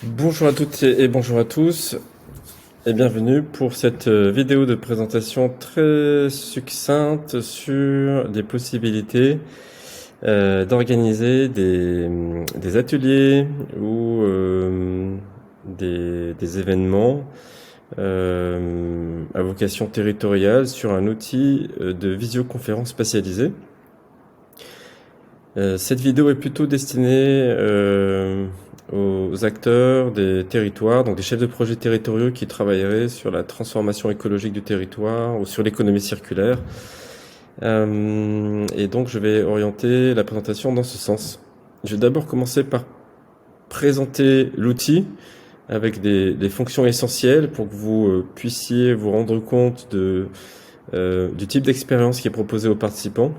Bonjour à toutes et bonjour à tous et bienvenue pour cette vidéo de présentation très succincte sur des possibilités d'organiser des ateliers ou des événements à vocation territoriale sur un outil de visioconférence spatialisé. Cette vidéo est plutôt destinée aux acteurs des territoires, donc des chefs de projet territoriaux qui travailleraient sur la transformation écologique du territoire ou sur l'économie circulaire. Et donc je vais orienter la présentation dans ce sens. Je vais d'abord commencer par présenter l'outil avec des fonctions essentielles pour que vous puissiez vous rendre compte du type d'expérience qui est proposée aux participants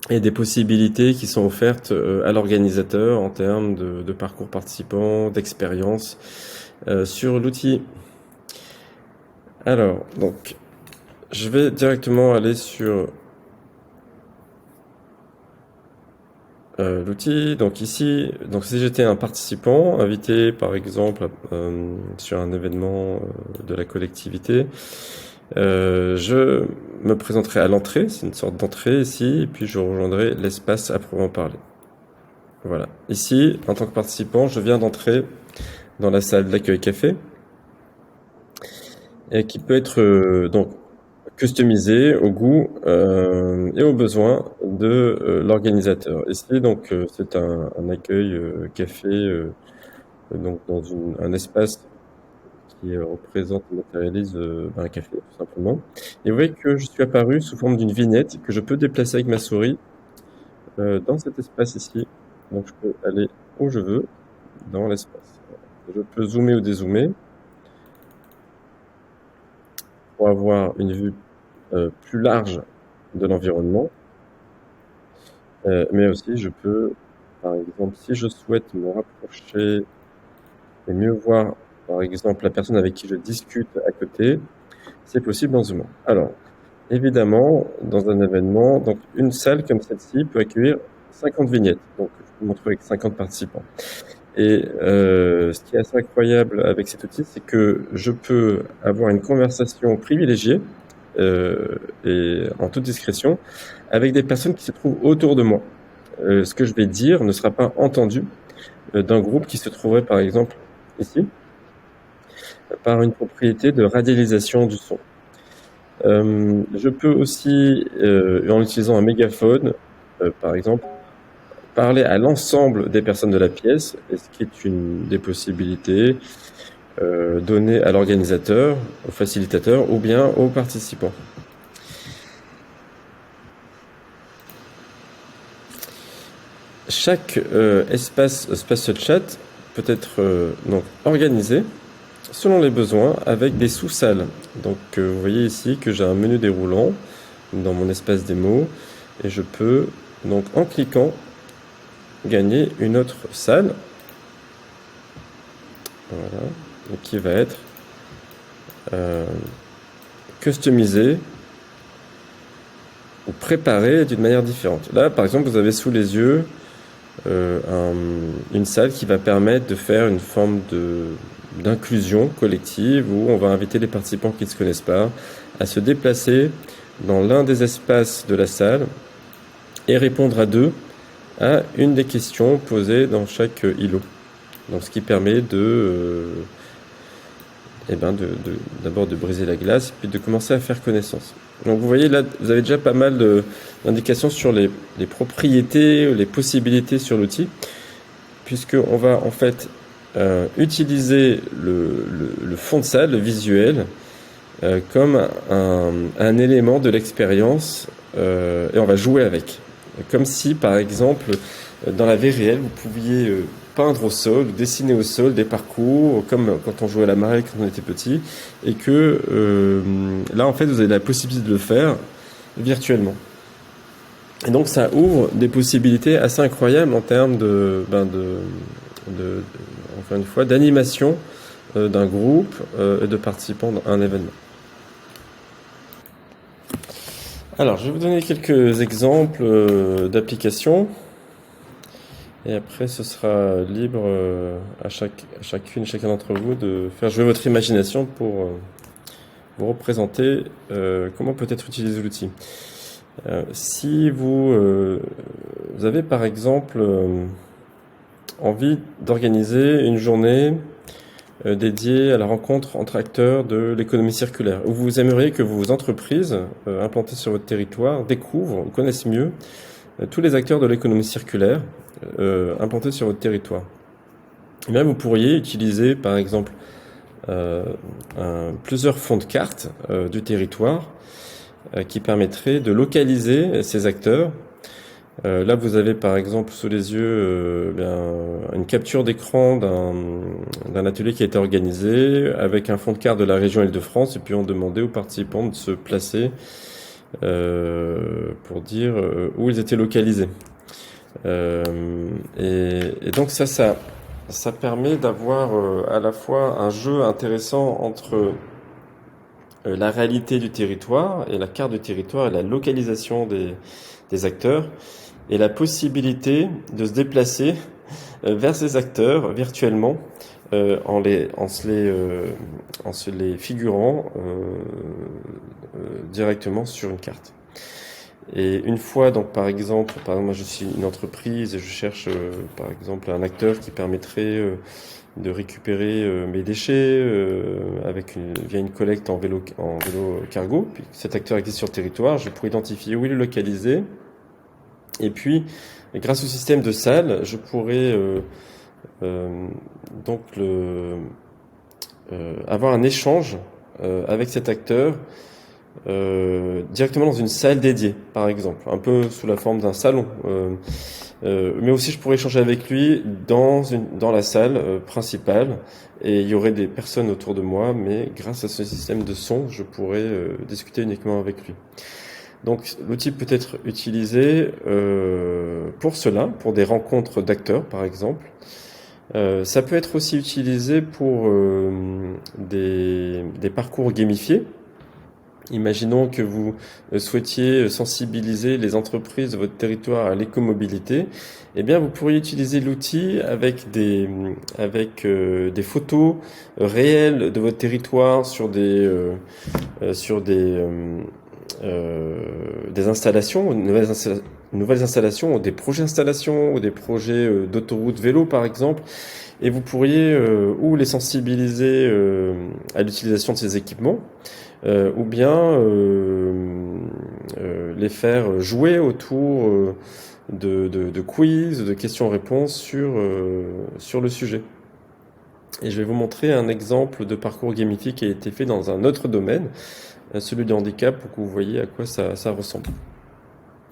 et des possibilités qui sont offertes à l'organisateur en termes de parcours participants, d'expérience sur l'outil. Alors, donc, je vais directement aller sur l'outil. Donc ici, donc si j'étais un participant invité par exemple sur un événement de la collectivité, je me présenterai à l'entrée, c'est une sorte d'entrée ici, et puis je rejoindrai l'espace à proprement parler. Voilà. Ici, en tant que participant, je viens d'entrer dans la salle d'accueil café, et qui peut être donc customisée au goût et aux besoins de l'organisateur. Ici, donc, c'est un accueil café, donc dans un espace qui représente et matérialise un café, tout simplement. Et vous voyez que je suis apparu sous forme d'une vignette que je peux déplacer avec ma souris dans cet espace ici. Donc je peux aller où je veux dans l'espace. Je peux zoomer ou dézoomer pour avoir une vue plus large de l'environnement. Mais aussi je peux, par exemple, si je souhaite me rapprocher et mieux voir, par exemple, la personne avec qui je discute à côté, c'est possible en zoomant. Alors, évidemment, dans un événement, donc une salle comme celle-ci peut accueillir 50 vignettes. Donc, je peux me retrouver avec 50 participants. Et ce qui est assez incroyable avec cet outil, c'est que je peux avoir une conversation privilégiée et en toute discrétion avec des personnes qui se trouvent autour de moi. Ce que je vais dire ne sera pas entendu d'un groupe qui se trouverait par exemple ici, par une propriété de radialisation du son. Je peux aussi, en utilisant un mégaphone, par exemple, parler à l'ensemble des personnes de la pièce, et ce qui est une des possibilités données à l'organisateur, au facilitateur ou bien aux participants. Chaque espace Spatial Chat peut être donc organisé selon les besoins avec des sous-salles. Donc vous voyez ici que j'ai un menu déroulant dans mon espace démo et je peux donc en cliquant gagner une autre salle, voilà, qui va être customisée ou préparée d'une manière différente. Là par exemple vous avez sous les yeux une salle qui va permettre de faire une forme d'inclusion collective où on va inviter les participants qui ne se connaissent pas à se déplacer dans l'un des espaces de la salle et répondre à deux à une des questions posées dans chaque îlot. Donc, ce qui permet d'abord de briser la glace, puis de commencer à faire connaissance. Donc vous voyez là, vous avez déjà pas mal d'indications sur les propriétés, les possibilités sur l'outil, puisqu'on va en fait utiliser le fond de salle, le visuel, comme un élément de l'expérience, et on va jouer avec. Comme si, par exemple, dans la vie réelle, vous pouviez peindre au sol, dessiner au sol des parcours, comme quand on jouait à la marée quand on était petit, et que là, en fait, vous avez la possibilité de le faire virtuellement. Et donc, ça ouvre des possibilités assez incroyables en termes encore une fois, d'animation d'un groupe et de participants à un événement. Alors, je vais vous donner quelques exemples d'applications. Et après, ce sera libre à chacune et chacun d'entre vous de faire jouer votre imagination pour vous représenter comment peut être utilisé l'outil. Si vous avez par exemple envie d'organiser une journée dédiée à la rencontre entre acteurs de l'économie circulaire, où vous aimeriez que vos entreprises implantées sur votre territoire découvrent ou connaissent mieux tous les acteurs de l'économie circulaire implantés sur votre territoire. Et bien, vous pourriez utiliser par exemple plusieurs fonds de cartes du territoire qui permettraient de localiser ces acteurs. Là, vous avez par exemple sous les yeux une capture d'écran d'un atelier qui a été organisé avec un fond de carte de la région Île-de-France, et puis on demandait aux participants de se placer pour dire où ils étaient localisés. Et donc ça permet d'avoir à la fois un jeu intéressant entre la réalité du territoire et la carte du territoire et la localisation des acteurs, et la possibilité de se déplacer vers ces acteurs virtuellement en se les figurant directement sur une carte. Et une fois, donc par exemple, moi je suis une entreprise et je cherche par exemple un acteur qui permettrait de récupérer mes déchets via une collecte en vélo cargo. Puis cet acteur existe sur le territoire, je pourrais identifier où il est localisé. Et puis, grâce au système de salles, je pourrais donc avoir un échange avec cet acteur directement dans une salle dédiée, par exemple, un peu sous la forme d'un salon. Mais aussi, je pourrais échanger avec lui dans la salle principale, et il y aurait des personnes autour de moi, mais grâce à ce système de son, je pourrais discuter uniquement avec lui. Donc, l'outil peut être utilisé pour cela, pour des rencontres d'acteurs, par exemple. Ça peut être aussi utilisé pour des parcours gamifiés. Imaginons que vous souhaitiez sensibiliser les entreprises de votre territoire à l'écomobilité. Eh bien, vous pourriez utiliser l'outil avec des photos réelles de votre territoire sur des installations, nouvelles installations, ou des projets d'installation, ou des projets d'autoroute vélo, par exemple. Et vous pourriez ou les sensibiliser à l'utilisation de ces équipements, ou bien les faire jouer autour de quiz, de questions-réponses sur le sujet. Et je vais vous montrer un exemple de parcours gamifié qui a été fait dans un autre domaine, celui du handicap, pour que vous voyez à quoi ça ressemble.